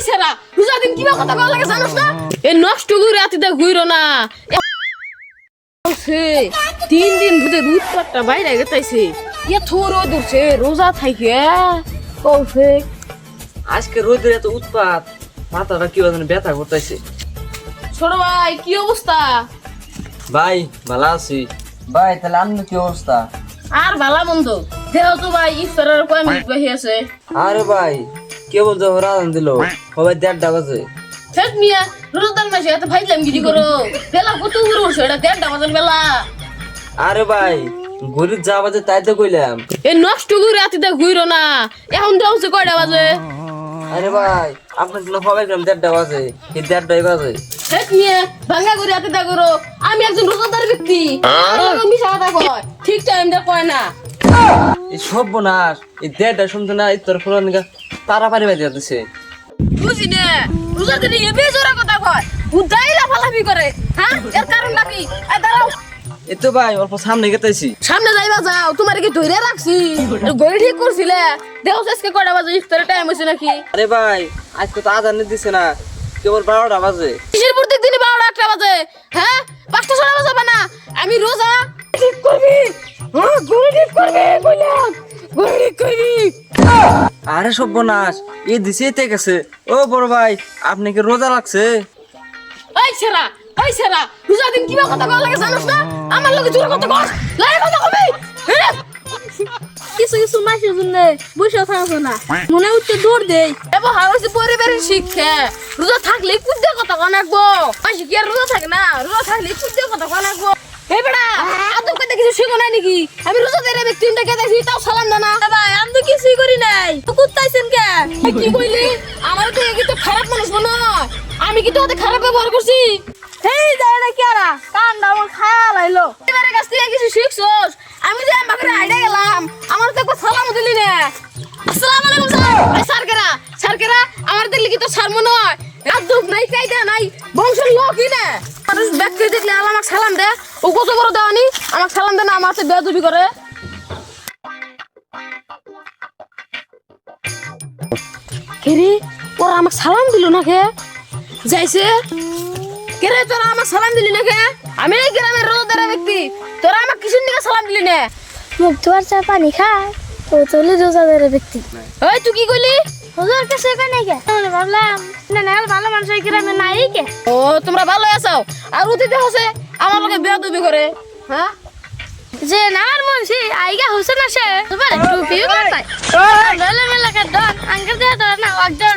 সেরা রোজা দিন কিবা কথা কল লাগে জানোস না এ নষ্ট করে রাতিতে ঘুইরো না সে 3 দিন ধরে দুধ পাটটা বাইরে গেতাইছে এ থোরো দূরছে রোজা থাইকে কৌছে আজকে রোদের এত উৎপাত মাথাটা কি বাজে ব্যথা করতেছে। ছোট ভাই কি অবস্থা? ভাই ভালো আছি। ভাই তাহলে আপনার কি অবস্থা? আর ভালো মন্দ দেহ তো ভাই ইফতারের কয় মিনিট বাকি আছে। আরে ভাই কেবল যখন আজান দিল সবাই 1:30 বাজে। ঠিক মিয়া রোজাদার মাসে এত ফাইজলাম গিরি করো বেলা কত ঘুরে উঠছে এটা 1:30 বাজে বেলা। আরে ভাই ঘড়ির যা বাজে তাই তো কইলাম। এ নষ্ট করে রাতিতে ঘুইরো না এখন দেওছে কয়টা বাজে? আরে ভাই আপনার জন্য সবাই 1:30 বাজে এই 1:30 বাজে। ঠিক মিয়া ভাঙ্গা করে রাতিতে করো আমি একজন রোজাদার ব্যক্তি আমার মিশা কথা কয় ঠিক টাইমটা কয় না। এই সব বোনাস এই 1:30 শুনতে না ইত্তর ফুলান তারা পারি বাজে যাচ্ছে। বুঝি না রোজাদার এ বেজোরা কথা কয় উদাই লাফালাফি করে হ্যাঁ এর কারণটা কি? দাঁড়াও এই তো ভাই অল্প সামনে গেতেছি। সামনে যাইবা যাও তোমার কি ধরে রাখছি গড়ি ঠিক করছিলে দেহ আজকে কয়টা বাজে ইফতারের টাইম হইছে নাকি? আরে ভাই আজকে তো আজান দিছে না কেবল 12টা বাজে। কিসের প্রত্যেক দিনই 12টা বাজে হ্যাঁ 5টা 6টা বাজে না আমি রোজা ঠিক করবি হ্যাঁ গড়ি ঠিক করবি কইলাম গড়ি ঠিক করবি। আরে সব বোনাস এই দিছে তে গেছে। ও বড় ভাই আপনি কি রোজা লাগছে? ওই সেরা রোজা দিন কিবা কথা কল লাগে জানোস না আমার লগে জোর কথা কস লাগে কথা কবি কিছু কিছু মাসের জন্য বসে থাকো না মনে হচ্ছে দৌড় দেই এবার হাওয়াছে পরিবারের শিক্ষা রোজা থাকলে কুদ্দে কথা কনাকবো মাসি কি আর রোজা থাকে না রোজা থাকলে কুদ্দে কথা কনাকবো এই বেড়া আদম কইতে কিছু শিখো না নাকি আমি রোজা দেরে ব্যক্তিটা কে দেখি তাও সালাম দানা ভাই আমি তো কিছুই করি নাই তো কুত্তাইছেন কেন কি কইলি আমার তো কি তো খারাপ মানুষ মনে হয় আমি কি তোতে খারাপ ব্যবহার করছি? হেই যায় না কি আরা কান্ডা আমার খায়া লাইলো এবারে কাছ থেকে কিছু শিখছস আমি যে আমাকে আইডা গেলাম আমার তো একবার সালাম দিলি না আসসালামু আলাইকুম স্যার এই স্যারকেরা আমার দিল্লি কি তো স্যার মনে হয় আদব নাই কায়দা নাই বংশের লোকই না মানুষ ব্যক্তি দেখলে আমাকে সালাম দে ও কত বড় দেওয়ানি আমাকে সালাম দে না আমার তো বেয়াদবি করে কেরে ওরা আমাকে সালাম দিল না কে যাইছে কেরে তোরা আমাকে সালাম দিলি না কে আমি এই গ্রামের রোজাদার ব্যক্তি তোরা আমাকে কিসের নিকে সালাম দিলি না মুখ ধোয়ার চা পানি খায় ও চলে রোজাদার ব্যক্তি ওই তুই কি কইলি হুজুর কাছে কেন কে ভাবলাম না না ভালো মানুষ এই গ্রামে নাই কে ও তোমরা ভালো আছো আর অতীতে হচ্ছে আমার লগে বেয়াদবি করে হ্যাঁ যে নার মনসি আইগা হোসে না সে তোমার টুপি মাথায় ললে মেলা কা ডন আঙ্কেল দে তো না ওয়াক ডন